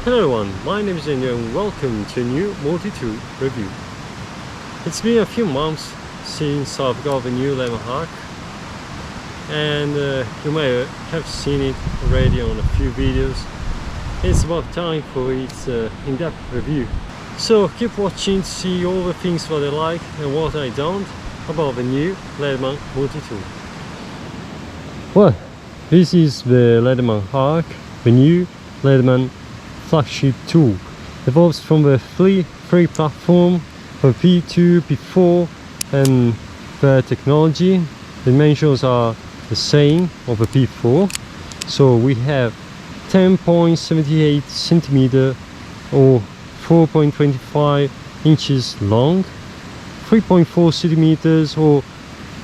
Hello everyone, my name is Daniel and welcome to a new multi-tool review. It's been a few months since I've got the new Leatherman ARC, and you may have seen it already on a few videos. It's about time for its in-depth review. So keep watching to see all the things that I like and what I don't about the new Leatherman multi-tool. Well, this is the Leatherman ARC, the new Leatherman flagship tool. Evolves from the free platform for P2, P4 and the technology. Dimensions are the same of the P4. So we have 10.78 centimeter or 4.25 inches long, 3.4 centimeters or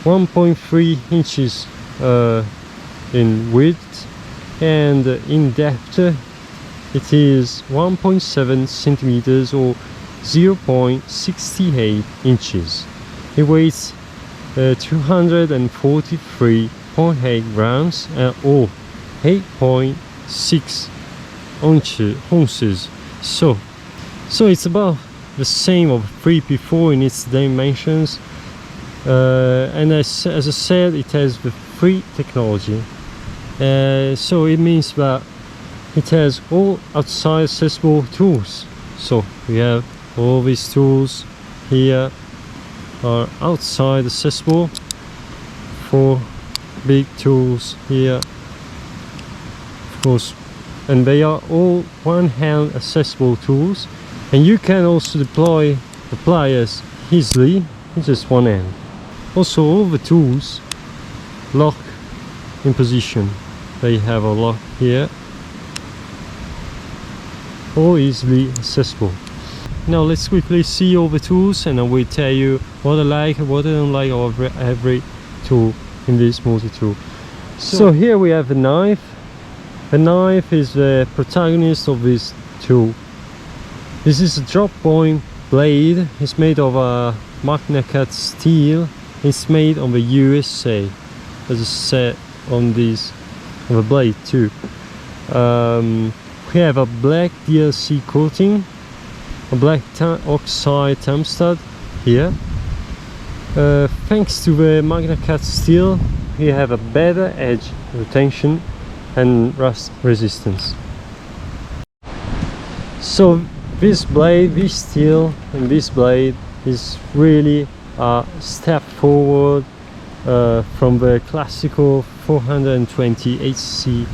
1.3 inches in width, and in depth it is 1.7 centimeters or 0.68 inches. It weighs 243.8 grams or 8.6 ounces. So it's about the same of 3P4 in its dimensions, and as I said, it has the free technology. So it means that it has all outside accessible tools. So we have all these tools here are outside accessible. 4 big tools here, of course, and they are all one-hand accessible tools, and you can also deploy the pliers easily in just one hand. Also, all the tools lock in position. They have a lock here, all easily accessible. Now let's quickly see all the tools, and I will tell you what I like and what I don't like of every tool in this multi-tool. So here we have the knife. The knife is the protagonist of this tool. This is a drop point blade. It's made of a magna cut steel. It's made on the USA, as I said on this on the blade too. We have a black DLC coating, a black oxide thumb stud here. Thanks to the magna cut steel, we have a better edge retention and rust resistance. So this blade, this steel and this blade is really a step forward from the classical 420 HC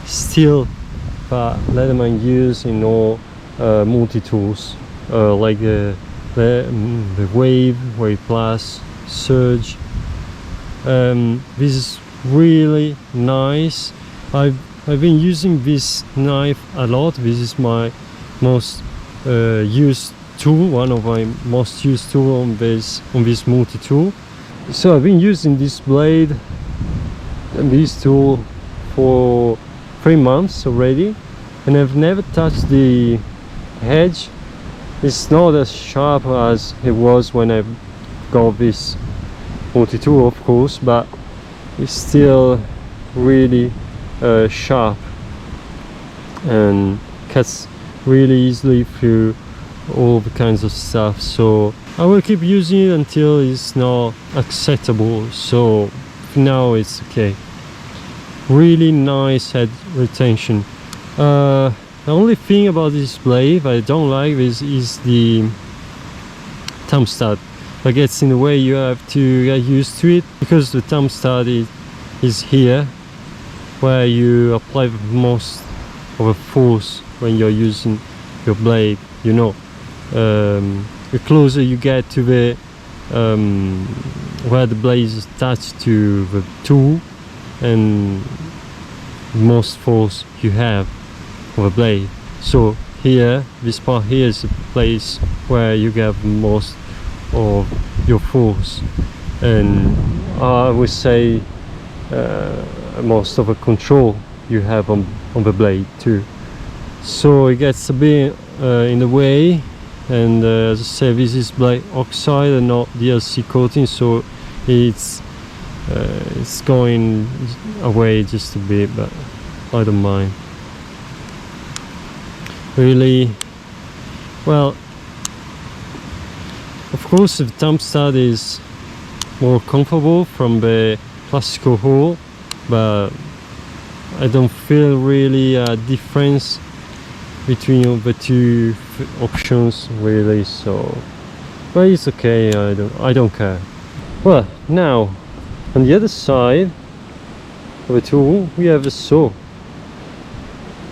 steel that Leatherman use in all multi-tools, like the Wave Plus, Surge. This is really nice. I've been using this knife a lot. This is my most used tool, one of my most used tool on this multi-tool. So I've been using this blade and this tool for 3 months already, and I've never touched the edge. It's not as sharp as it was when I got this multi-tool, of course, but it's still really sharp and cuts really easily through all the kinds of stuff. So I will keep using it until it's not acceptable. So for now it's okay. Really nice head retention. The only thing about this blade I don't like is the thumb stud. That gets in the way. You have to get used to it, because the thumb stud is here where you apply the most of a force when you're using your blade. You know, the closer you get to the where the blade is attached to the tool, and most force you have of a blade. So here, this part here is the place where you get most of your force, and I would say most of the control you have on the blade too. So it gets a bit in the way, and as I said, this is black oxide and not DLC coating, so it's going away just a bit, but I don't mind. really well. Of course, the thumb stud is more comfortable from the classical hole, but I don't feel really a difference between the two options really, so but it's okay, I don't care. Well, now on the other side of the tool we have a saw.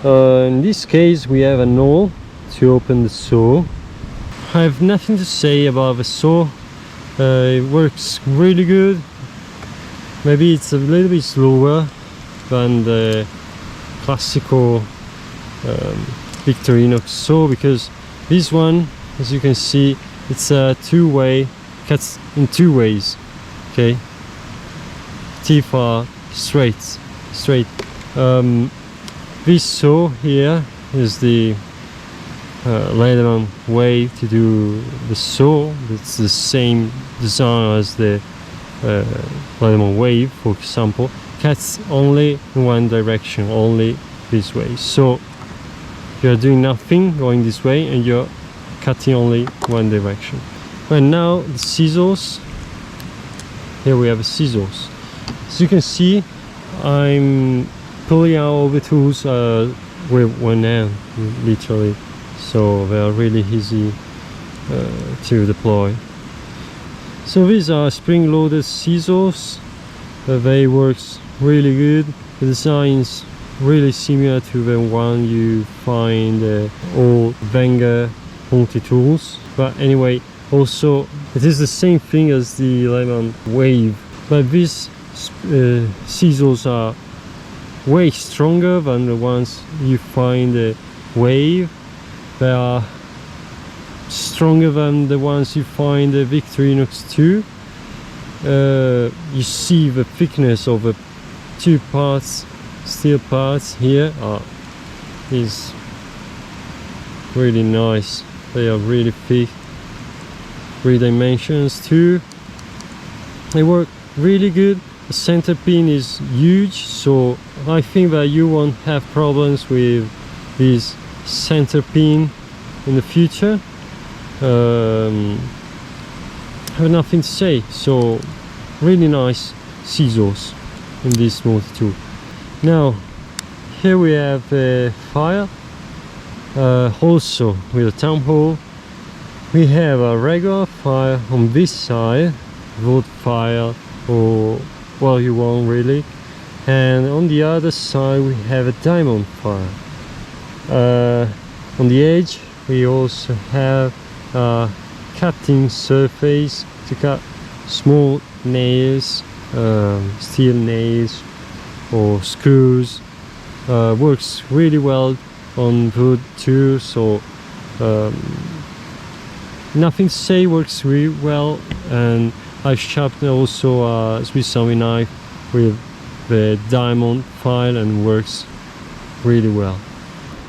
In this case we have a knob to open the saw. I have nothing to say about the saw. It works really good. Maybe it's a little bit slower than the classical Victorinox saw, because this one, as you can see, it's a two-way, cuts in two ways. Okay, teeth are straight. This saw here is the Leatherman way to do the saw. It's the same design as the Leatherman wave, for example. Cuts only in one direction, only this way. So you're doing nothing going this way and you're cutting only one direction. And now the scissors. Here we have scissors. As you can see, I'm pulling out all the tools with one hand, literally. So they are really easy to deploy. So these are spring-loaded scissors. They work really good. The design is really similar to the one you find all Wenger multi-tools. But anyway, also it is the same thing as the Leatherman wave, but these scissors are way stronger than the ones you find the wave. They are stronger than the ones you find the Victorinox 2. You see the thickness of the two parts, steel parts here is really nice. They are really thick. 3 dimensions too. They work really good. The center pin is huge, so I think that you won't have problems with this center pin in the future. I have nothing to say. So really nice scissors in this multi-tool. Now here we have a file, also with a thumb hole. We have a regular file on this side, wood file, or well, you want really, and on the other side we have a diamond file. On the edge we also have a cutting surface to cut small nails, steel nails or screws. Works really well on wood too, so nothing to say, works really well. And I've sharpened also a Swiss Army knife with the diamond file and works really well.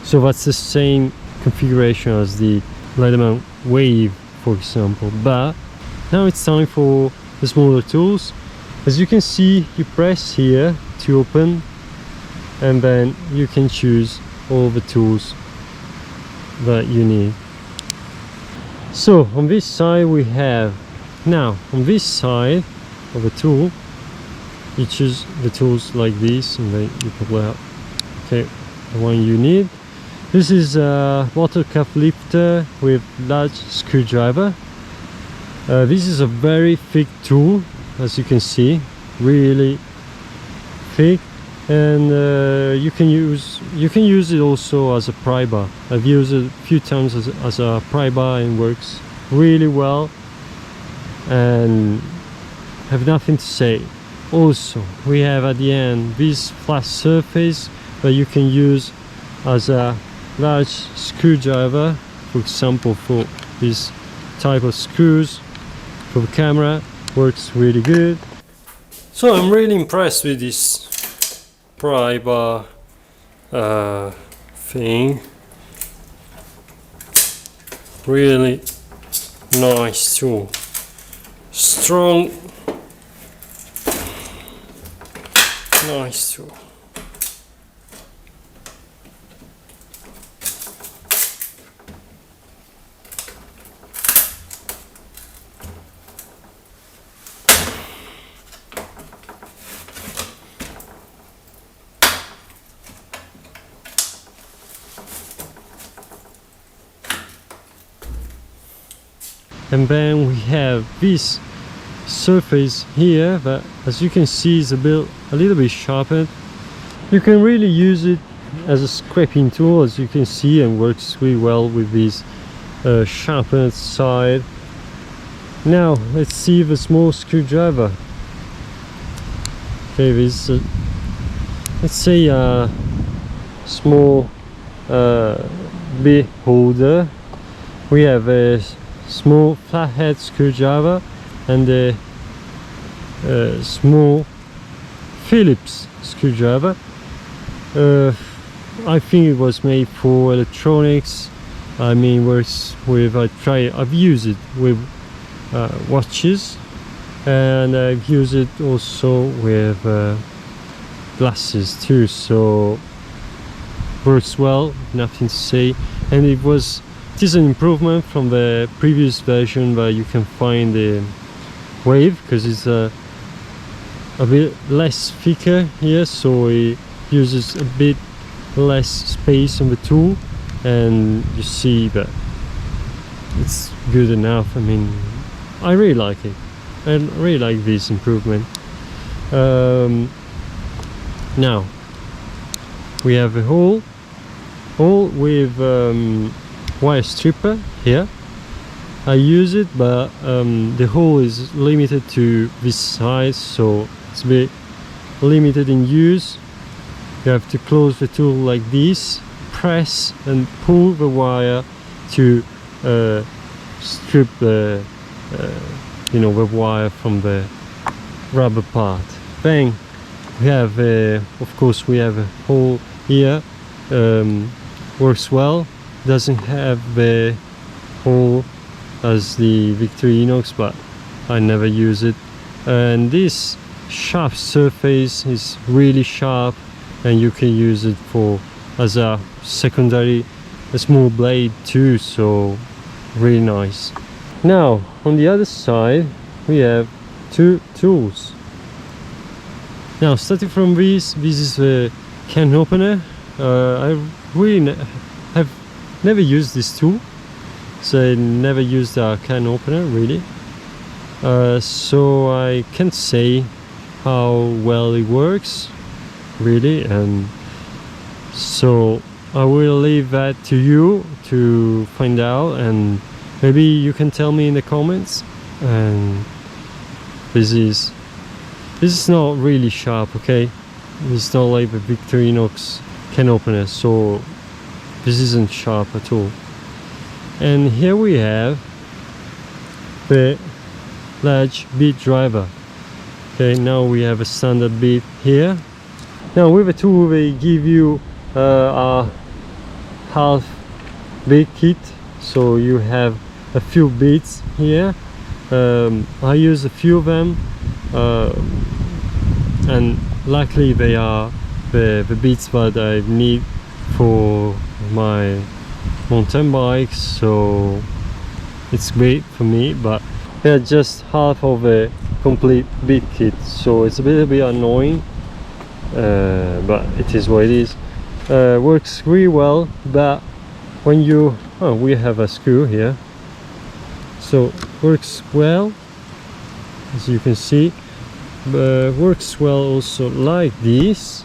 So that's the same configuration as the Leatherman wave, for example. But now it's time for the smaller tools. As you can see, you press here to open, and then you can choose all the tools that you need. So on this side we have, now on this side of the tool you choose the tools like this, and then you pull out, okay, the one you need. This is a bottle cap lifter with large screwdriver. This is a very thick tool, as you can see, really thick, and you can use it also as a pry bar. I've used it a few times as a pry bar and works really well, and have nothing to say. Also we have at the end this flat surface that you can use as a large screwdriver, for example for this type of screws for the camera. Works really good. So I'm really impressed with this pry bar thing. Really nice tool, strong, nice tool. And then we have this surface here that, as you can see, is a little bit sharpened. You can really use it as a scraping tool, as you can see, and works really well with this sharpened side. Now let's see the small screwdriver. Okay, this let's say a small bit holder. We have a small flathead screwdriver and a small Phillips screwdriver. I think it was made for electronics. I mean, works with, I've used it with watches, and I've used it also with glasses too, so works well, nothing to say. And it is an improvement from the previous version, where you can find the wave, because it's a bit less thicker here, so it uses a bit less space on the tool, and you see that it's good enough. I mean, I really like it. I really like this improvement. Now we have a hole with wire stripper here. I use it, but the hole is limited to this size, so it's a bit limited in use. You have to close the tool like this, press and pull the wire to strip the the wire from the rubber part. Then we have of course we have a hole here. Works well. Doesn't have the hole as the Victorinox, but I never use it. And this sharp surface is really sharp, and you can use it as a secondary, a small blade too, so really nice. Now on the other side we have two tools. Now starting from this is a can opener. I really have never used this tool, so I never used a can opener really, so I can't say how well it works really, and so I will leave that to you to find out, and maybe you can tell me in the comments. And this is not really sharp, okay? It's not like the Victorinox can opener, so this isn't sharp at all. And here we have the large bit driver. Okay, now we have a standard bit here. Now with a tool they give you a half bit kit, so you have a few bits here. I use a few of them, and luckily they are the bits that I need for my mountain bike, so it's great for me. But they're just half of a complete bit kit, so it's a little bit annoying, but it is what it is. Works really well, but when we have a screw here, so works well, as you can see. Works well also like this.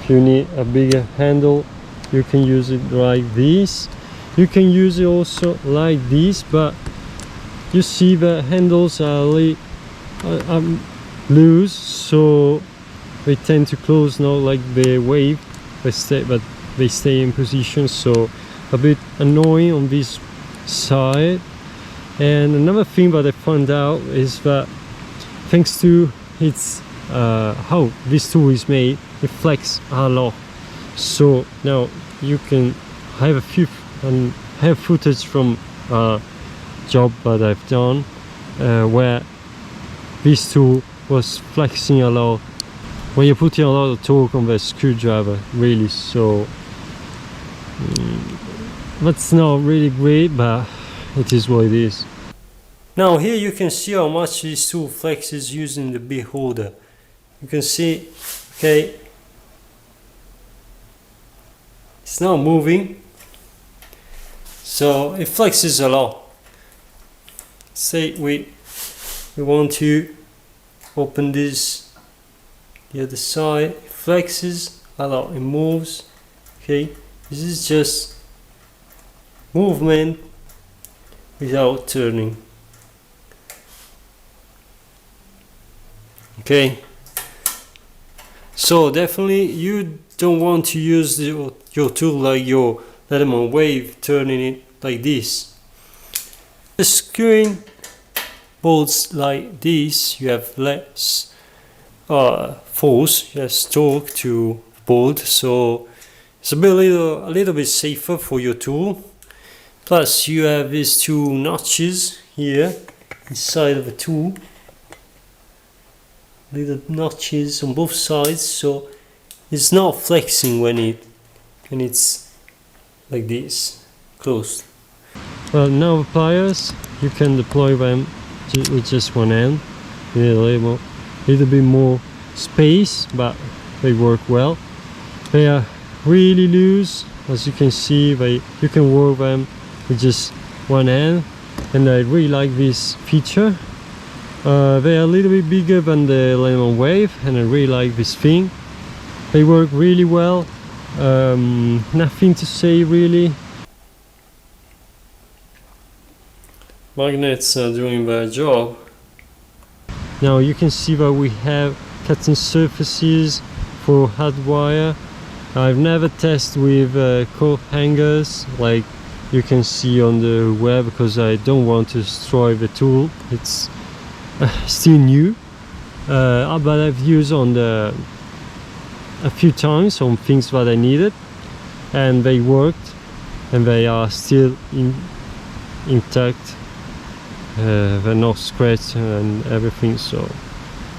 If you need a bigger handle, you can use it like this. You can use it also like this, but you see the handles are loose, so they tend to close, not like the wave, but they stay in position, so a bit annoying on this side. And another thing that I found out is that thanks to its how this tool is made, it flexes a lot. So now you can have have footage from a job that I've done where this tool was flexing a lot when you're putting a lot of torque on the screwdriver, really. So that's not really great, but it is what it is. Now here you can see how much this tool flexes using the bit holder. You can see, okay, it's not moving, so it flexes a lot. say we want to open this, the other side, it flexes a lot, it moves. Okay, this is just movement without turning. Okay, so definitely you don't want to use your tool like your Leatherman wave, turning it like this. The screwing bolts like this, you have less force, less torque to bolt, so it's a little bit safer for your tool. Plus you have these two notches here inside of the tool, little notches on both sides, so it's not flexing when it's like this, closed. Well, now the pliers, you can deploy them with just one hand. You need a little bit more space, but they work well. They are really loose, as you can see. You can work them with just one hand, and I really like this feature. They are a little bit bigger than the Leatherman wave, and I really like this thing. They work really well. Nothing to say really. Magnets are doing their job. Now you can see that we have cutting surfaces for hard wire. I've never tested with coat hangers like you can see on the web, because I don't want to destroy the tool. It's still new, but I've used on a few times on things that I needed, and they worked, and they are still intact. They're not scratched and everything, so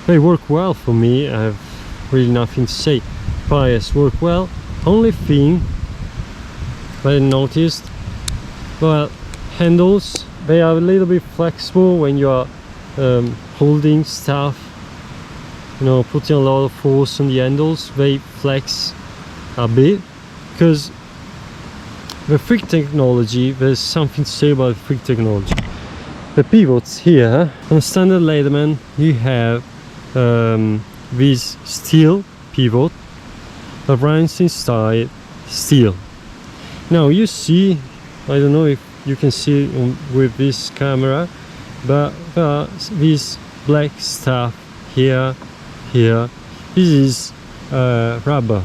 they work well for me. I have really nothing to say. Pliers work well. Only thing that I noticed, well, handles, they are a little bit flexible when you are holding stuff, you know, putting a lot of force on the handles. They flex a bit because the Freak technology, there's something to say about Freak technology. The pivots here on standard Leatherman, you have this steel pivot that runs inside steel. Now you see, I don't know if you can see with this camera, but this black stuff here, this is rubber.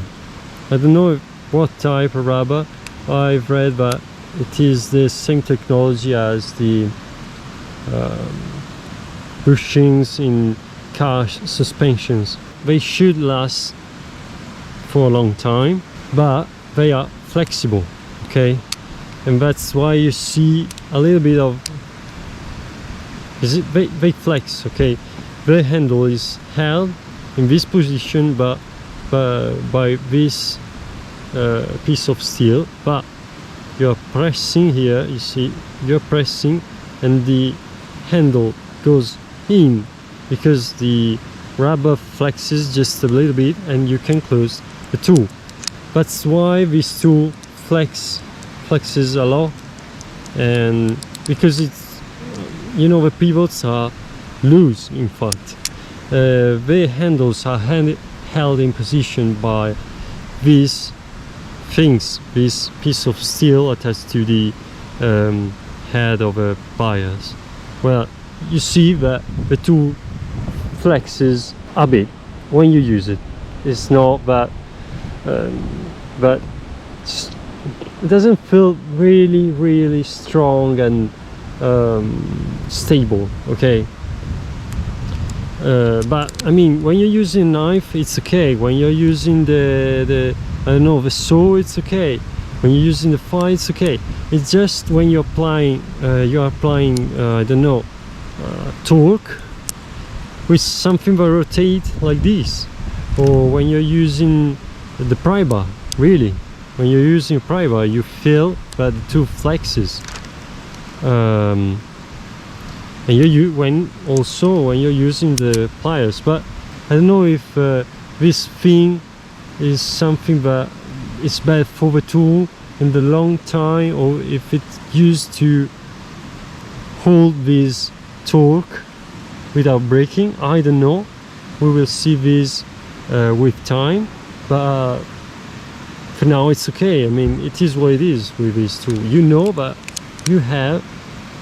I don't know what type of rubber. I've read that it is the same technology as the bushings in car suspensions. They should last for a long time, but they are flexible, okay, and that's why you see a little bit of they flex, okay. The handle is held in this position but by this piece of steel, but you're pressing here, you see, you're pressing and the handle goes in because the rubber flexes just a little bit and you can close the tool. That's why this tool flexes a lot, and because it's, you know, the pivots are loose. In fact, the handles are held in position by these things, this piece of steel attached to the head of a pliers. Well, you see that the tool flexes a bit when you use it. It's not that but it doesn't feel really strong and stable, okay. But I mean, when you're using a knife, it's okay. When you're using the I don't know, the saw, it's okay. When you're using the file, it's okay. It's just when you're applying I don't know, torque with something that rotates like this, or when you're using the pry bar. Really, when you're using a pry bar, you feel that the tool flexes. And when you're using the pliers. But I don't know if this thing is something that is bad for the tool in the long time, or if it's used to hold this torque without braking. I don't know, we will see this with time, but for now it's okay. I mean, it is what it is with this tool, you know, but you have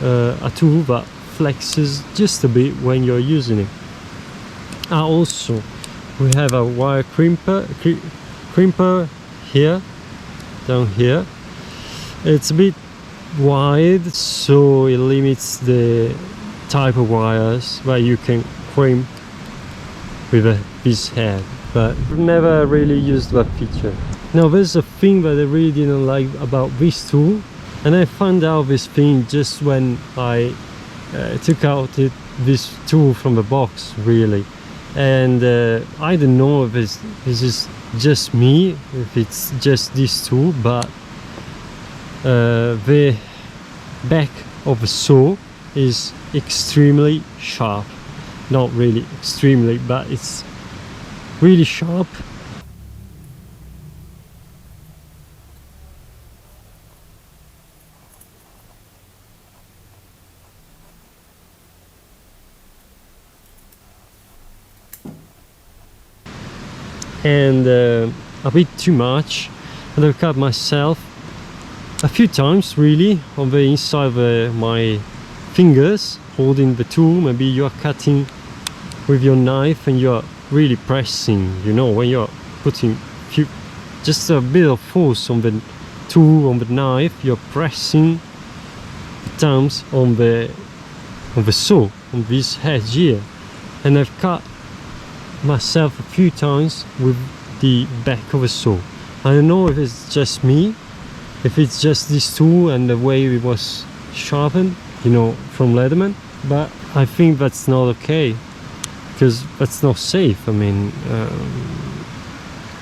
a tool that flexes just a bit when you're using it. Also, we have a wire crimper here, down here. It's a bit wide, so it limits the type of wires that you can crimp with this head, but never really used that feature. Now there's a thing that I really didn't like about this tool, and I found out this thing just when I took out this tool from the box, really. And I don't know if this is just me, if it's just this tool, but the back of the saw is extremely sharp. Not really extremely, but it's really sharp. And a bit too much, and I've cut myself a few times really on the inside of my fingers holding the tool. Maybe you're cutting with your knife and you're really pressing, you know, when you're putting just a bit of force on the tool, on the knife, you're pressing the thumbs on the saw, on this edge here. And I've cut myself a few times with the back of a saw. I don't know if it's just me, if it's just this tool and the way it was sharpened, you know, from Leatherman, but I think that's not okay, because that's not safe. I mean,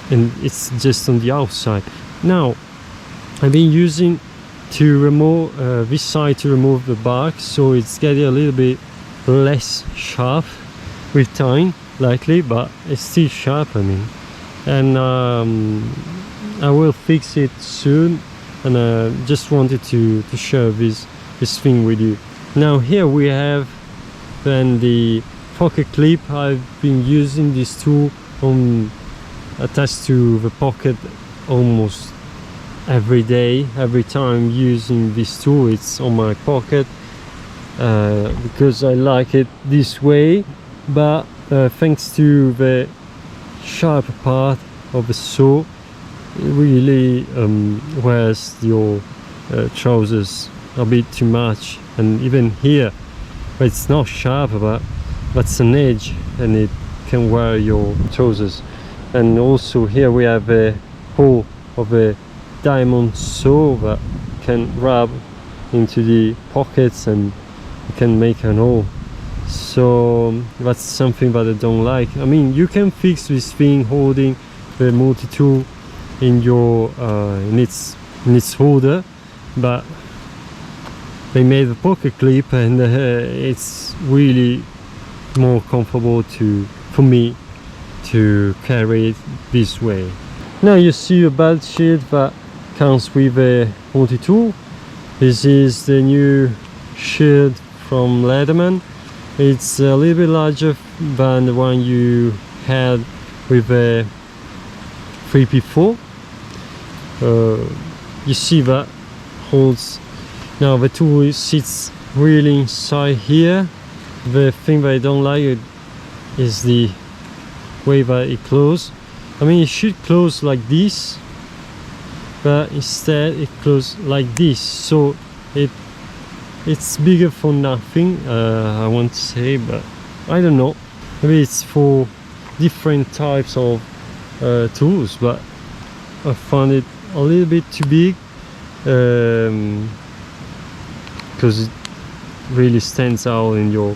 and it's just on the outside. Now I've been using to remove this side to remove the bark, so it's getting a little bit less sharp with time, likely, but it's still sharp. I mean, and I will fix it soon, and just wanted to share this thing with you. Now here we have then the pocket clip. I've been using this tool attached to the pocket almost every day. Every time using this tool, it's on my pocket because I like it this way, but thanks to the sharp part of the saw, it really wears your trousers a bit too much. And even here, it's not sharp, but that's an edge and it can wear your trousers. And also here we have a hole of a diamond saw that can rub into the pockets and you can make an hole. So that's something that I don't like. I mean, you can fix this thing holding the multi-tool in your in its holder, but they made the pocket clip, and it's really more comfortable for me to carry it this way. Now you see a belt sheath that comes with a multi-tool. This is the new sheath from Leatherman. It's a little bit larger than the one you had with a 3P4. You see that holds. Now the tool sits really inside here. The thing that I don't like is the way that it closes. I mean, it should close like this, but instead it closes like this, so it's bigger for nothing, I want to say, but I don't know. Maybe it's for different types of tools, but I found it a little bit too big because it really stands out in your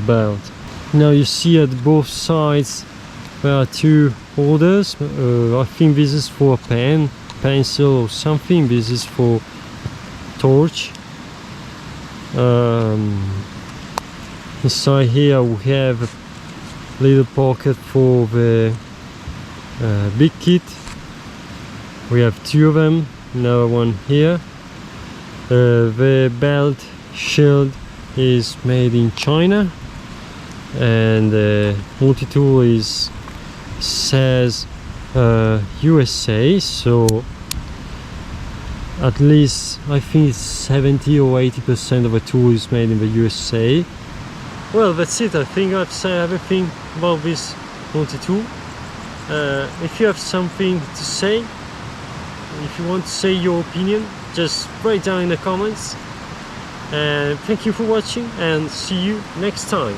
belt. Now you see at both sides there are two holders. I think this is for a pen, pencil or something. This is for torch. Inside here we have a little pocket for the big kit. We have two of them, another one here. The belt shield is made in China, and the multi-tool says USA, so at least I think it's 70 or 80% of the tool is made in the USA. Well, that's it. I think I've said everything about this multi-tool. If you have something to say, if you want to say your opinion, just write down in the comments. And thank you for watching, and see you next time.